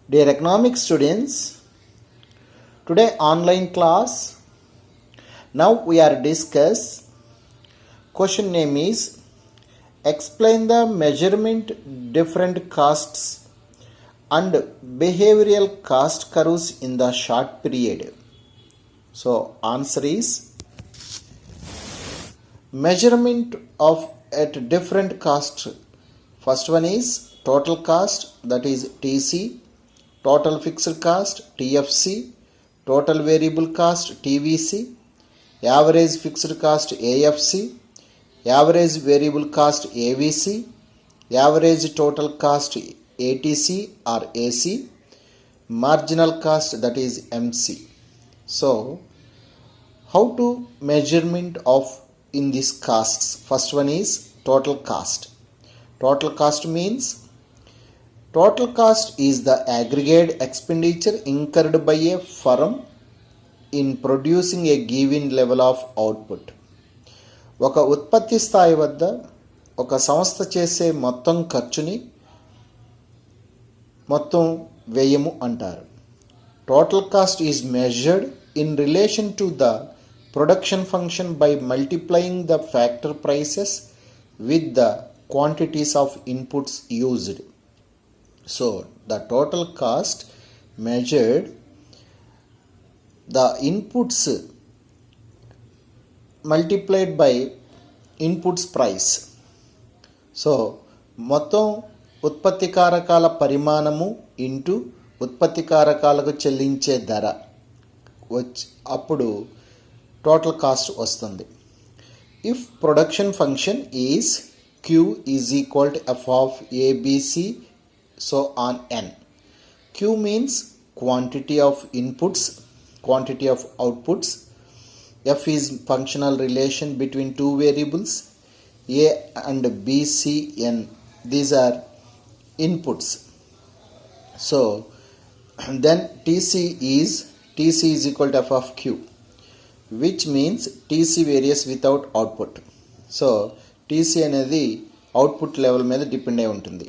Dear economic students, today online class. Now we are discuss. Question name is explain the measurement different costs and behavioral cost curves in the short period. So answer is measurement of at different cost. First one is total cost, that is TC, total fixed cost TFC, total variable cost TVC, average fixed cost AFC, average variable cost AVC, average total cost ATC or AC, marginal cost, that is MC. So how to measurement of in these costs? First one is total cost. Total cost means total cost is the aggregate expenditure incurred by a firm in producing a given level of output. ఒక ఉత్పత్తి స్థాయి వద్ద ఒక సంస్థ చేసే మొత్తం ఖర్చుని మొత్తం వ్యయము అంటారు. Total cost is measured in relation to the production function by multiplying the factor prices with the quantities of inputs used. So the total cost measured the inputs multiplied by inputs price. So మొత్తం ఉత్పత్తి కారకాల పరిమాణము into ఉత్పత్తి కారకాలకు చెల్లించే ధర అప్పుడు total cost వస్తుంది. If production function is Q is equal to f of ABC so on n. Q means quantity of inputs, quantity of outputs. F is functional relation between two variables A and B, C, N. These are inputs. So then TC is equal to f of Q, which means TC varies without output. So TC అనేది output level మీద depend అయి ఉంటుంది.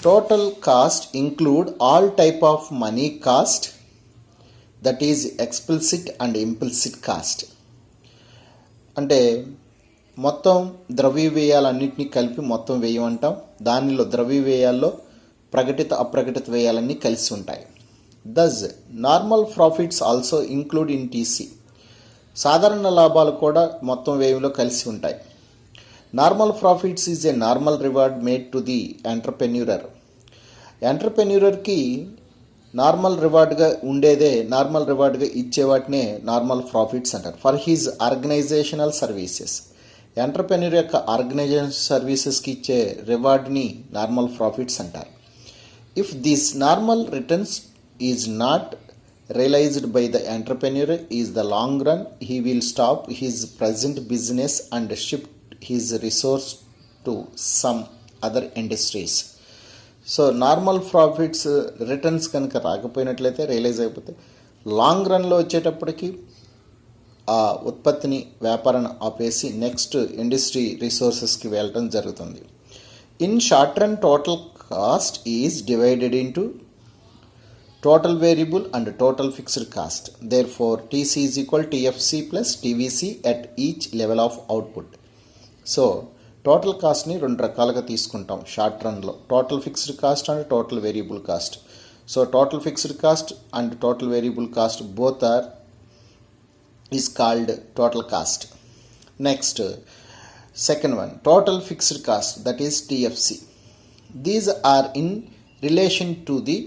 Total cost include all type of money cost, that is explicit and implicit cost. అంటే మొత్తం ద్రవ్య వ్యయాలన్నింటినీ కలిపి మొత్తం వ్యయం అంటాం. దానిలో ద్రవ్య వ్యయాల్లో ప్రకటిత అప్రకటిత వ్యయాలన్నీ కలిసి ఉంటాయి. Thus normal profits also include in TC. సాధారణ లాభాలు కూడా మొత్తం వ్యయంలో కలిసి ఉంటాయి. Normal profits is a normal reward made to the entrepreneur. ఎంటర్ప్రెన్యూరర్కి నార్మల్ రివార్డ్గా ఇచ్చే వాటినే నార్మల్ ప్రాఫిట్స్ అంటారు. For his organisational services, entrepreneur యొక్క ఆర్గనైజేషన్ సర్వీసెస్కి ఇచ్చే రివార్డ్ని నార్మల్ ప్రాఫిట్స్ అంటారు. If this normal returns is not realized by the entrepreneur is the long run, he will stop his present business and shift his resource to some other industries. So normal profits returns కనుక రాకపోయినట్లయితే, realise అయిపోతే long రన్లో వచ్చేటప్పటికి ఆ ఉత్పత్తిని వ్యాపారాన్ని ఆపేసి next industry రిసోర్సెస్కి వెళ్ళటం జరుగుతుంది. In short run total cost is divided into total variable and total fixed cost. Therefore TC is equal to TFC plus TVC at each level of output. So total cost ni రెండు రకాలుగా తీసుకుంటాం short రన్లో. Total fixed cost and total variable cost. So total fixed cost and total variable cost both are is called total cost. Next second one, total fixed cost, that is TFC. These are in relation to the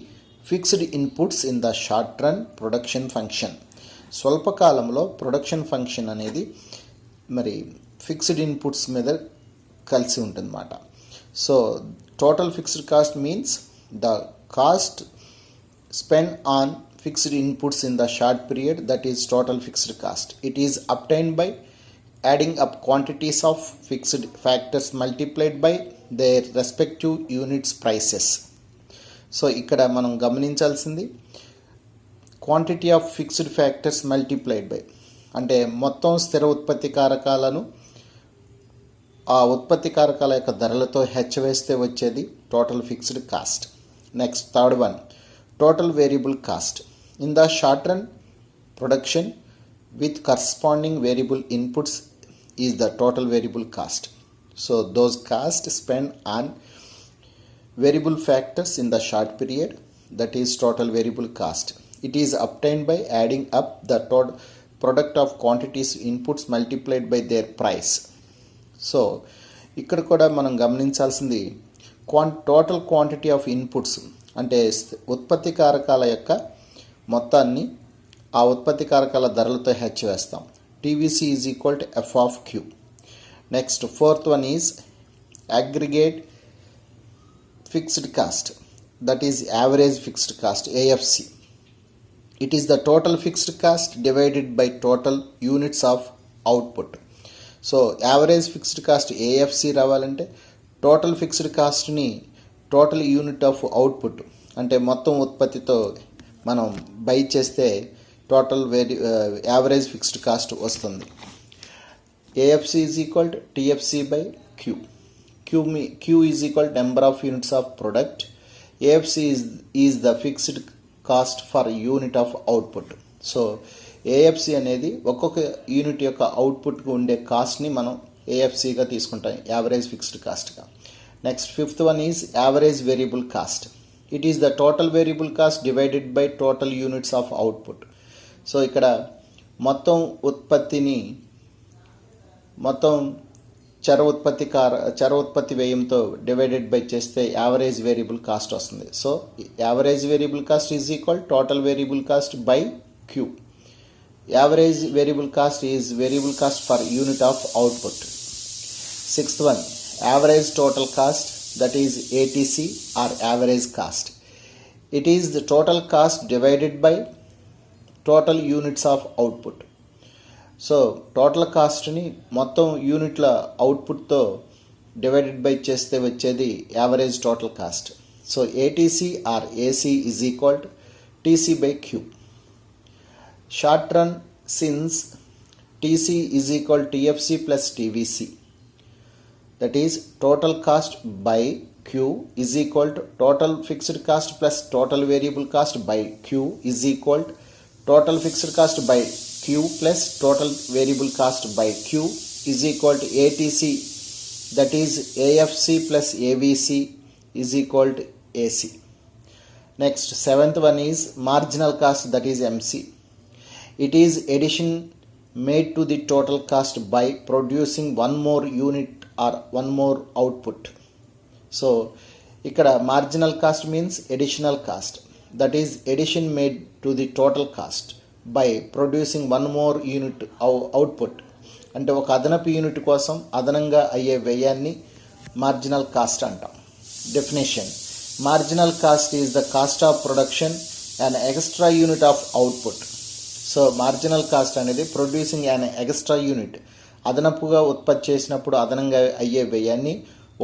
fixed inputs in the short run production function. స్వల్పకాలంలో production function అనేది మరి fixed inputs మీద కలిసి ఉంటుందన్నమాట. So total fixed cost means the cost spend on fixed inputs in the short period, that is total fixed cost. It is obtained by adding up quantities of fixed factors multiplied by their respective units prices. So ఇక్కడ మనం గమనించాల్సింది quantity of fixed factors multiplied by, అంటే మొత్తం స్థిర ఉత్పత్తి కారకాలను ఆ ఉత్పత్తి కారకాల యొక్క ధరలతో హెచ్చవేస్తే వచ్చేది total fixed cost. Next third one, total variable cost. In the short run, production with corresponding variable inputs is the total variable cost. So those costs spent on variable factors in the short period, that is total variable cost. It is obtained by adding up the total product of quantities inputs multiplied by their price. So ఇక్కడ కూడా మనం గమనించాల్సింది total quantity of inputs అంటే ఉత్పత్తి కారకాల యొక్క మొత్తాన్ని ఆ ఉత్పత్తి కారకాల ధరలతో హెచ్ వేస్తాం. TVC is equal to F of Q. Next fourth one is aggregate fixed cost, that is average fixed cost, AFC. It is the total fixed cost divided by total units of output. So average fixed cost AFC రావాలంటే total fixed కాస్ట్ని total unit of output అంటే మొత్తం ఉత్పత్తితో మనం by చేస్తే total average fixed cost వస్తుంది. AFC is equal to TFC by Q. Q is equal number of units of product. AFC is the fixed cost for unit of output. So AFC అనేది ఒక్కొక్క unit యొక్క అవుట్పుట్కి ఉండే కాస్ట్ని మనం AFCగా తీసుకుంటాం, average fixed కాస్ట్గా. Next fifth one is average variable cost. It is the total variable cost divided by total units of output. So ఇక్కడ మొత్తం ఉత్పత్తిని చర ఉత్పత్తి వ్యయంతో డివైడెడ్ బై చేస్తే యావరేజ్ వేరియబుల్ కాస్ట్ వస్తుంది. So average variable cost is equal total variable cost by Q. Average variable cost is variable cost for unit of output. Sixth one average total cost, that is ATC or average cost. It is the total cost divided by total units of output. So total కాస్ట్ని మొత్తం యూనిట్ల అవుట్పుట్తో divided by చేస్తే వచ్చేది average total cost. So ATC or AC is equal to TC by Q. Short run since TC is equal TFC plus TVC, that is total cost by Q is equal to total fixed cost plus total variable cost by Q is equal to total fixed cost by Q plus total variable cost by Q is equal to ATC, that is AFC plus AVC is equal to AC. Next, seventh one is marginal cost, that is MC. It is addition made to the total cost by producing one more unit or one more output. So ikkada marginal cost means additional cost, that is addition made to the total cost by producing one more unit output. అంటే ఒక అదనపు unit కోసం అదనంగా అయ్యే వ్యయాన్ని marginal cost అంటాం. Definition: marginal cost is the cost of production and extra unit of output. So marginal cost అనేది producing and extra unit, అదనపుగా ఉత్పత్తి చేసినప్పుడు అదనంగా అయ్యే వ్యయాన్ని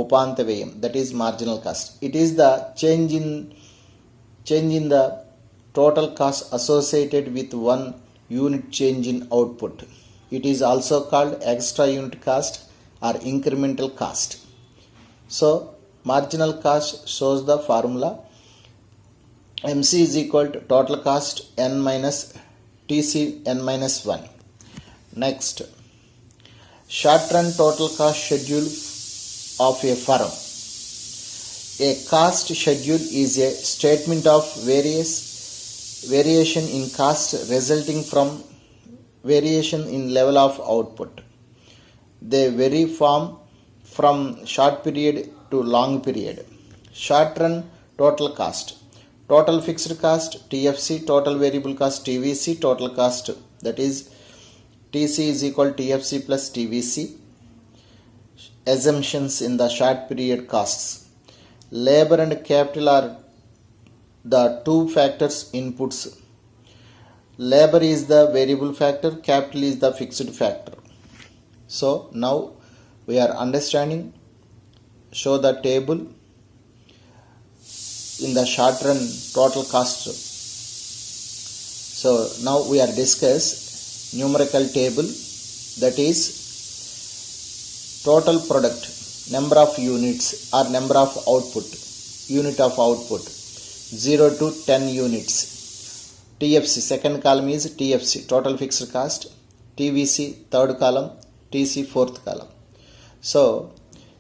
ఉపాంత వ్యయం, that is marginal cost. It is the change in the total cost associated with one unit change in output. It is also called extra unit cost or incremental cost. So marginal cost shows the formula MC is equal to total cost n minus TC n minus 1. Next, short run total cost schedule of a firm. A cost schedule is a statement of variation in cost resulting from variation in level of output. They vary from short period to long period. Short run total cost, total fixed cost TFC, total variable cost TVC, total cost, that is TC is equal to TFC plus TVC. Assumptions in the short period costs: labor and capital are the two factors inputs. Labor is the variable factor, capital is the fixed factor. So now we are understanding, show the table in the short run total cost. So now we are discuss numerical table, that is total product, number of units or number of output, unit of output. 0 to 10 units. TFC, second column is TFC, total fixed cost. TVC, third column. TC, fourth column. So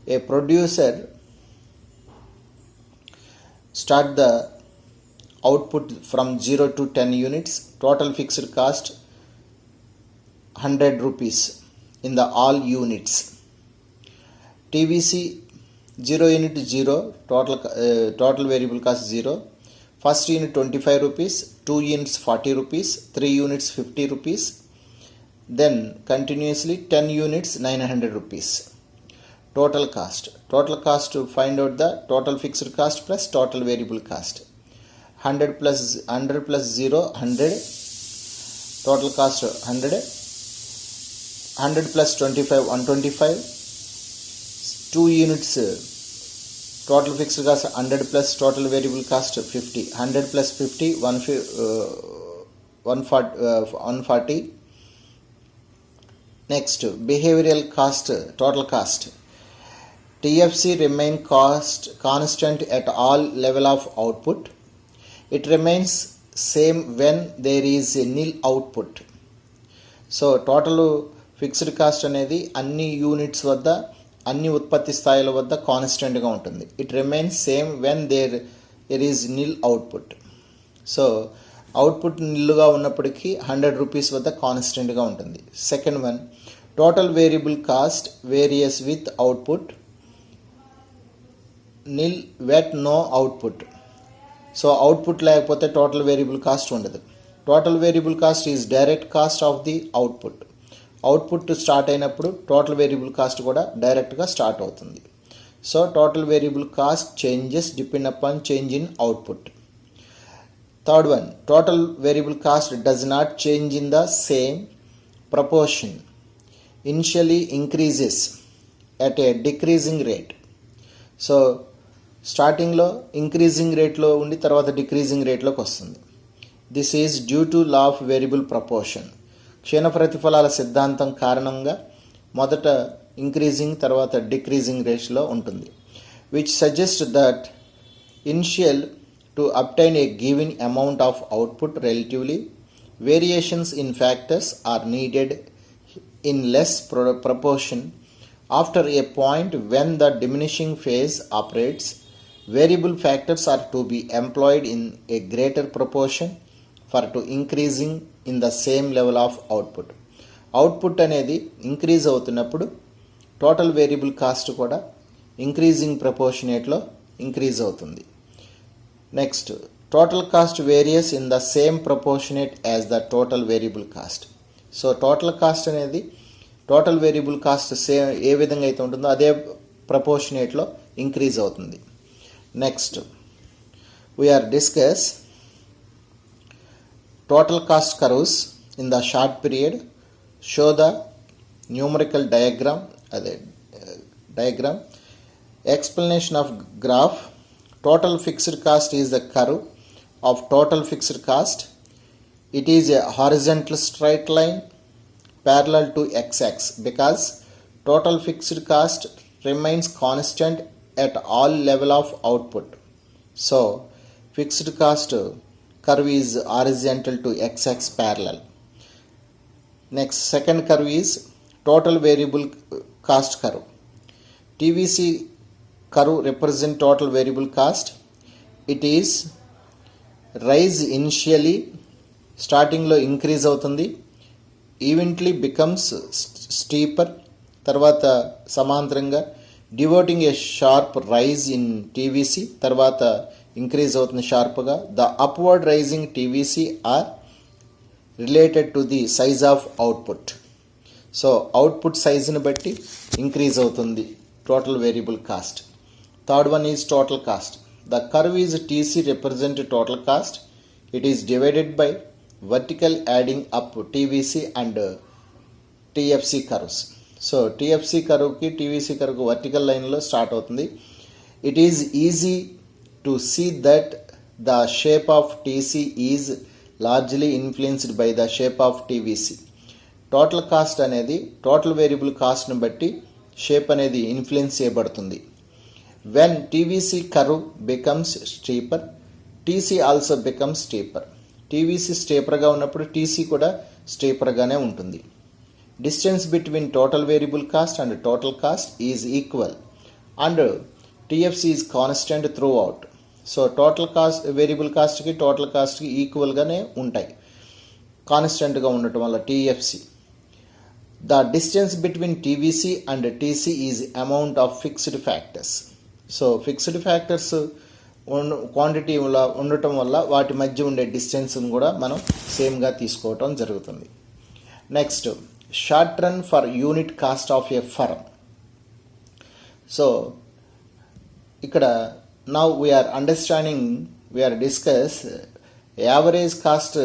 a producer start the output from 0 to 10 units, total fixed cost 100 rupees in the all units. TVC 0 unit 0, total variable cost 0. First unit 25 rupees, 2 units 40 rupees, 3 units 50 rupees, then continuously 10 units 900 rupees. Total cost to find out the total fixed cost plus total variable cost. 100 plus 0, 100, total cost 100. 100 plus 25, 125. 2 units total fixed cost 100 plus total variable cost 50. 100 plus 50, 140. Next, behavioral cost, total cost. TFC remain cost constant at all level of output. It remains same when there is a nil output. So total fixed cost అనేది అన్ని units వద్ద అన్ని ఉత్పత్తి స్థాయిల వద్ద కాన్స్టెంట్గా ఉంటుంది. It remains same when there is nil output. So output నిల్లుగా ఉన్నప్పటికీ 100 రూపీస్ వద్ద కాన్స్టెంట్గా ఉంటుంది. Second one, total variable cost varies with output. Nil with no output. So output లేకపోతే టోటల్ వేరియబుల్ కాస్ట్ ఉండదు. Total variable cost is direct cost of the output. Output start అయినప్పుడు total variable cost కూడా డైరెక్ట్గా start అవుతుంది. So total variable cost changes depend upon change in output. Third one, total variable cost does not change in the same proportion. Initially increases at a decreasing rate. So స్టార్టింగ్లో increasing రేట్లో ఉండి తర్వాత decreasing రేట్లోకి వస్తుంది. This is due to law of variable proportion. క్షీణ ప్రతిఫలాల సిద్ధాంతం కారణంగా మొదట ఇంక్రీజింగ్ తర్వాత డిక్రీజింగ్ రేట్స్లో ఉంటుంది. Which suggest that initial to obtain a given amount of output relatively variations in factors are needed in less proportion. After a point when the diminishing phase operates, variable factors are to be employed in a greater proportion for to increasing in the same level of output. Output అనేది increase అవుతున్నప్పుడు total variable cost కూడా increasing ప్రపోర్షనేట్లో increase అవుతుంది. Next, total cost varies in the same proportionate as the total variable cost. So total cost అనేది total variable cost same ఏ విధంగా అయితే ఉంటుందో అదే ప్రపోర్షనేట్లో ఇంక్రీజ్ అవుతుంది. Next, we are discuss total cost curves in the short period. Show the numerical diagram. Explanation of graph. Total fixed cost is the curve of total fixed cost. It is a horizontal straight line parallel to x-axis because total fixed cost remains constant at all level of output. So fixed cost curve is horizontal to x-axis parallel. Next, second curve is total variable cost curve. TVC curve represent total variable cost. It is rise initially, starting లో increase అవుతుంది, eventually becomes steeper, తర్వాత సమాంతరంగా devoting a sharp rise in TVC, తర్వాత increase అవుతుంది షార్ప్గా. The upward rising TVC are related to the size of output. So output సైజుని బట్టి increase అవుతుంది total variable cost. Third one is total cost. The curve is TC represent total cost. It is divided by vertical adding up TVC and TFC curves. So TFC కర్వ్కి TVC కర్వ్కి vertical లైన్లో start అవుతుంది. It is easy to see that the shape of TC is largely influenced by the shape of TVC. Total cost అనేది total variable cost ని బట్టి shape అనేది influence చేయబడుతుంది. When TVC curve becomes steeper, TC also become steeper. TVC స్టేపర్గా ఉన్నప్పుడు TC కూడా స్టేపర్గానే ఉంటుంది. Distance between total variable cost and total cost is equal and TFC is constant throughout. So total cost variable కాస్ట్కి total కాస్ట్కి ఈక్వల్గానే ఉంటాయి, కాన్స్టెంట్గా ఉండటం వల్ల TFC. The distance between TVC and TC is amount of fixed factors. So fixed factors quantity ఉండటం వల్ల వాటి మధ్య ఉండే డిస్టెన్స్ని కూడా మనం సేమ్గా తీసుకోవటం జరుగుతుంది. Next, short run for unit cost of a firm. So ఇక్కడ now we are understanding, we are discuss average costs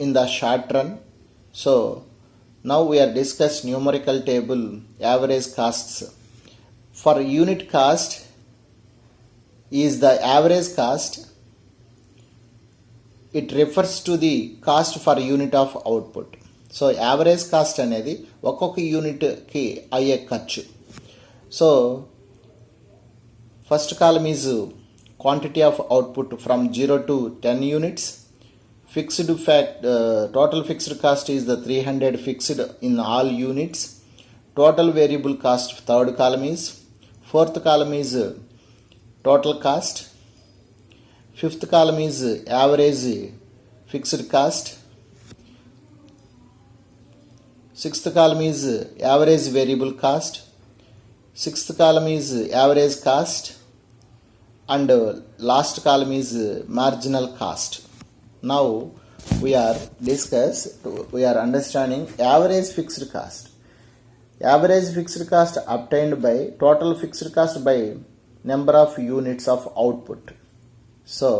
in the short run. So now we are discuss numerical table average costs. For unit cost is the average cost. It refers to the cost for unit of output. So average cost అనేది ఒక్కొక్క యూనిట్కి అయ్యే ఖర్చు. So first column is quantity of output from 0 to 10 units. Total fixed cost is the 300 fixed in all units. Total variable cost, third column is. Fourth column is total cost. Fifth column is average fixed cost. Sixth column is average variable cost. Sixth column is average cost. And last column is marginal cost. Now we are understanding average fixed cost. Average fixed cost obtained by total fixed cost by number of units of output. So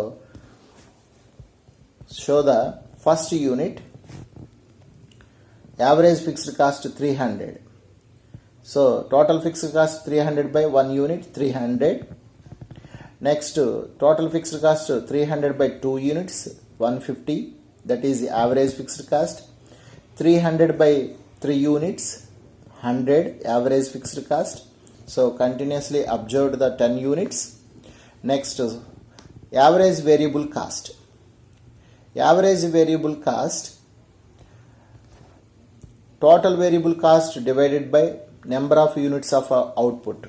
show the first unit, average fixed cost 300. So total fixed cost 300 by 1 unit 300. Next, total fixed cost 300 by 2 units 150, that is the average fixed cost. 300 by 3 units 100, average fixed cost. So continuously observed the 10 units. Next, average variable cost. Average variable cost, total variable cost divided by number of units of output.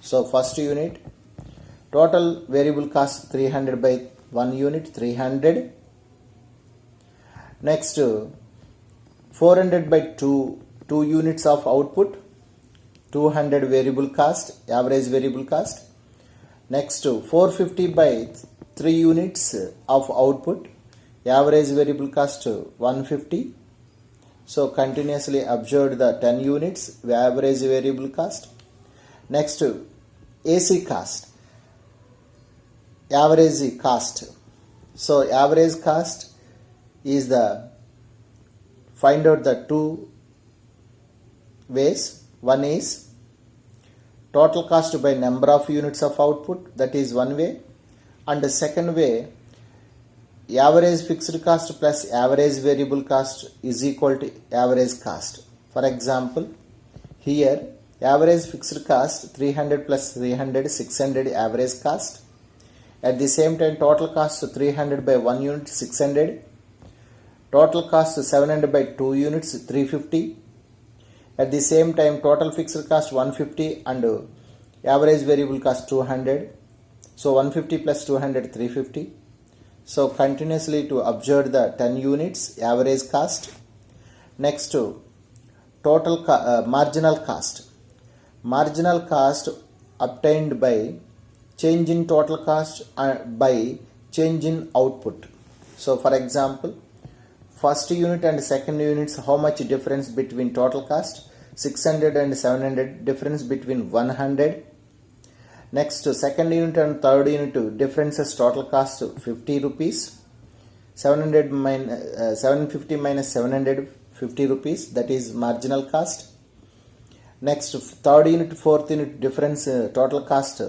So first unit, total variable cost 300 by 1 unit 300. Next, 400 by 2 units of output 200 variable cost, average variable cost. Next, 450 by 3 units of output, average variable cost 150. So continuously observed the 10 units average variable cost. Next, AC cost, average cost. So average cost is the find out the two ways. One is total cost by number of units of output, that is one way, and the second way, average fixed cost plus average variable cost is equal to average cost. For example, here average fixed cost 300 plus 300 600 average cost. At the same time, total cost 300 by 1 unit 600. Total cost 700 by 2 units 350. At the same time, total fixed cost 150 and average variable cost 200. So 150 plus 200 350. So continuously to observe the 10 units average cost. Next, total marginal cost. Marginal cost obtained by change in total cost by change in output. So for example, first unit and second units, how much difference between total cost? 600 and 700, difference between 100. Next, second unit and third unit, differences total cost 50 rupees. 750 minus 750 rupees, that is marginal cost. Next, third unit, fourth unit, difference total cost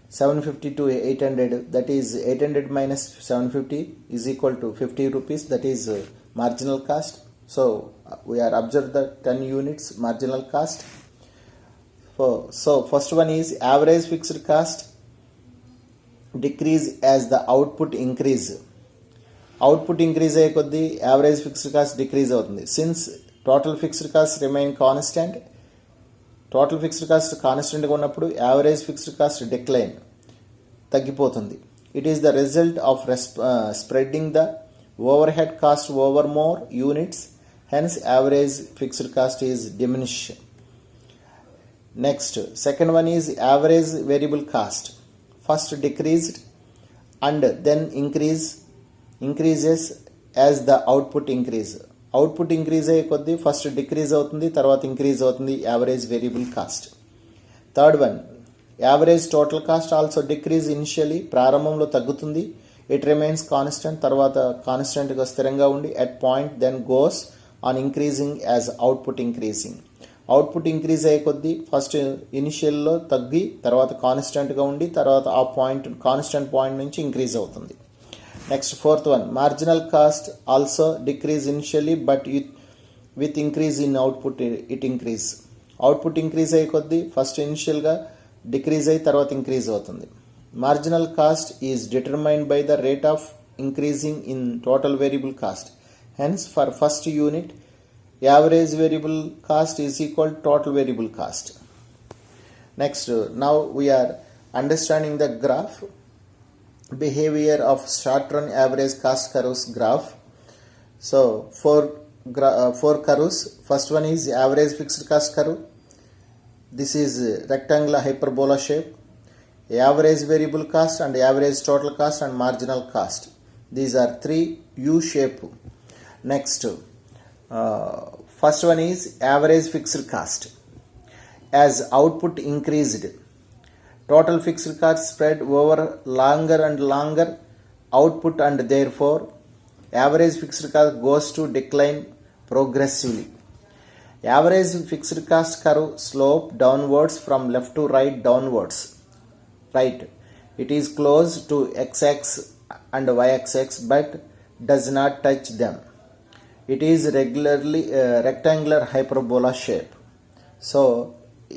750 to 800, that is 800 minus 750 is equal to 50 rupees, that is marginal cost. So we are observed the 10 units marginal cost. So first one is average fixed cost. decrease as the output increase. Output increase అయ్యే కొద్దీ average fixed cost decrease అవుతుంది. Since total fixed cost remain constant, total fixed cost కాన్స్టెంట్గా ఉన్నప్పుడు average fixed cost decline తగ్గిపోతుంది. It is the result of spreading the overhead cost over more units, hence average fixed cost is diminish. Next second one is average variable cost. First decreased and then increases as the output increase. Output increase అయ్యే కొద్దీ first decrease అవుతుంది, తర్వాత increase అవుతుంది average variable cost. Third one average total cost also decrease initially, ప్రారంభంలో తగ్గుతుంది. It remains constant, తర్వాత కాన్స్టెంట్గా స్థిరంగా ఉండి at point then goes on increasing as output increasing. Output increase అయ్యే కొద్దీ ఫస్ట్ ఇనిషియల్లో తగ్గి తర్వాత కాన్స్టెంట్గా ఉండి తర్వాత ఆ పాయింట్ కాన్స్టెంట్ పాయింట్ నుంచి ఇంక్రీజ్ అవుతుంది. Next fourth one marginal cost also decrease initially but with increase in output it increase. Output increase అయ్యే కొద్దీ ఫస్ట్ ఇనిషియల్గా డిక్రీజ్ అయ్యి తర్వాత ఇంక్రీజ్ అవుతుంది. Marginal cost is determined by the rate of increasing in total variable cost. Hence for first unit average variable cost is equal total variable cost. Next now we are understanding the graph behavior of short run average cost curves graph. So four curves. First one is average fixed cost curve. This is rectangular hyperbola shape. Average variable cost and average total cost and marginal cost. These are three U shape. Next first one is average fixed cost. As output increased, total fixed cost spread over longer and longer output and therefore average fixed cost goes to decline progressively. Average fixed cost curve slope downwards from left to right downwards. Right. It is close to x-axis and y-axis but does not touch them. It is regularly rectangular hyperbola shape. So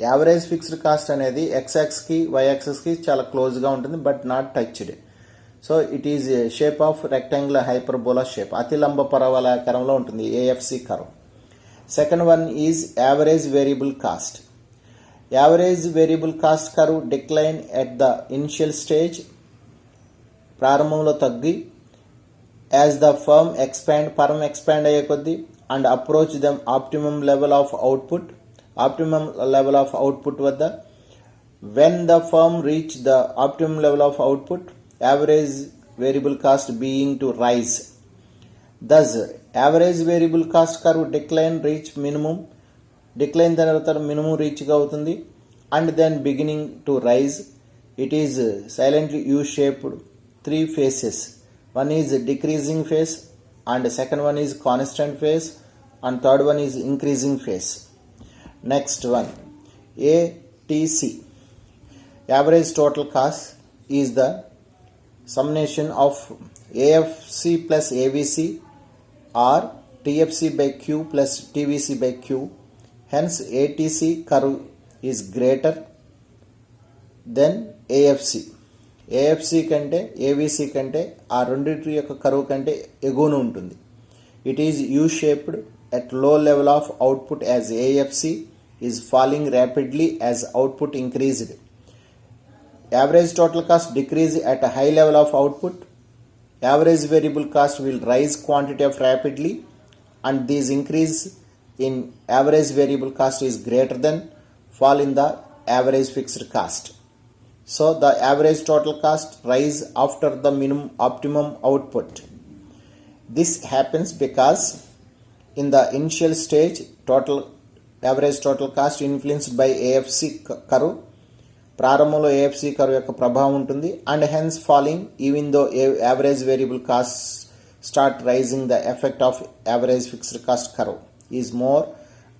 average fixed cost అనేది ఎక్స్యాక్స్కి వైయాక్సెస్కి చాలా క్లోజ్గా ఉంటుంది but not touched. So it is shape of rectangular hyperbola shape, అతిలంబ పరవలయాకారంలో ఉంటుంది AFC curve. Second one is average variable cost. Average variable cost curve decline at the initial stage, ప్రారంభంలో తగ్గి యాజ్ ద ఫర్మ్ ఎక్స్పాండ్ అయ్యే కొద్దీ and approach them optimum level of output, optimum level of output vada. When the firm reach the optimum level of output, average variable cost being to rise. Thus average variable cost curve decline reach minimum, decline tarvata minimum reach ga avutundi and then beginning to rise. It is silently U shaped, three phases. One is decreasing phase and second one is constant phase and third one is increasing phase. Next one, ATC, average total cost, is the summation of AFC plus AVC or TFC by Q plus TVC by Q. Hence ATC curve is greater than AFC. AFC కంటే AVC కంటే ఆ రెండింటి యొక్క కరువు కంటే ఎగువన ఉంటుంది. It is U-shaped at low level of output as AFC is falling rapidly as output increased. Average total cost decrease at a high level of output. Average variable cost will rise quantity of rapidly and this increase in average variable cost is greater than fall in the average fixed cost. So the average total cost rise after the minimum optimum output. This happens because in the initial stage average total cost influenced by AFC curve, ప్రారంభంలో AFC curve యొక్క ప్రభావం ఉంటుంది and hence falling even though average variable cost start rising, the effect of average fixed cost curve is more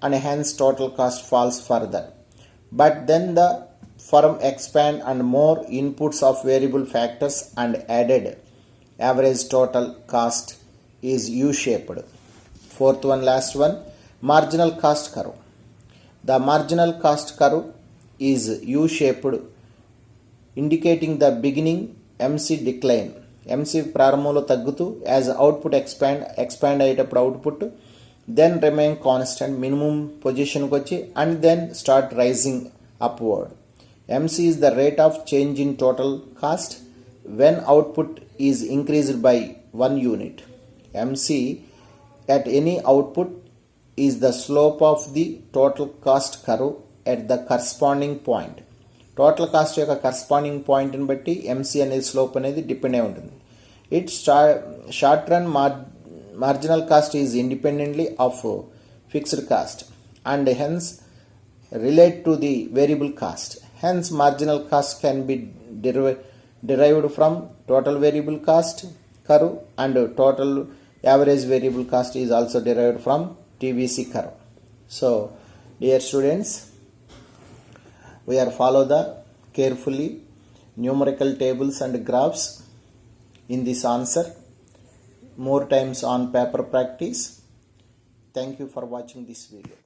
and hence total cost falls further. But then the firm expand and more inputs of variable factors and added average total cost is U-shaped. Fourth one, last one, marginal cost curve. The marginal cost curve is U-shaped, indicating the beginning MC decline, MC ప్రారంభంలో తగ్గుతూ as output expand అయ్యేటప్పుడు output then remain constant minimum పొజిషన్కి వచ్చి and then start rising upward. MC is the rate of change in total cost when output is increased by 1 unit. MC at any output is the slope of the total cost curve at the corresponding point. Total cost యొక్క corresponding పాయింట్ని బట్టి MC అనేది slope అనేది depend అయి ఉంటుంది. It's short run marginal cost is independently of fixed cost and hence relate to the variable cost. Hence marginal cost can be derived from total variable cost curve and total average variable cost is also derived from TVC curve. So dear students, we are follow the carefully numerical tables and graphs in this answer, more times on paper practice. Thank you for watching this video.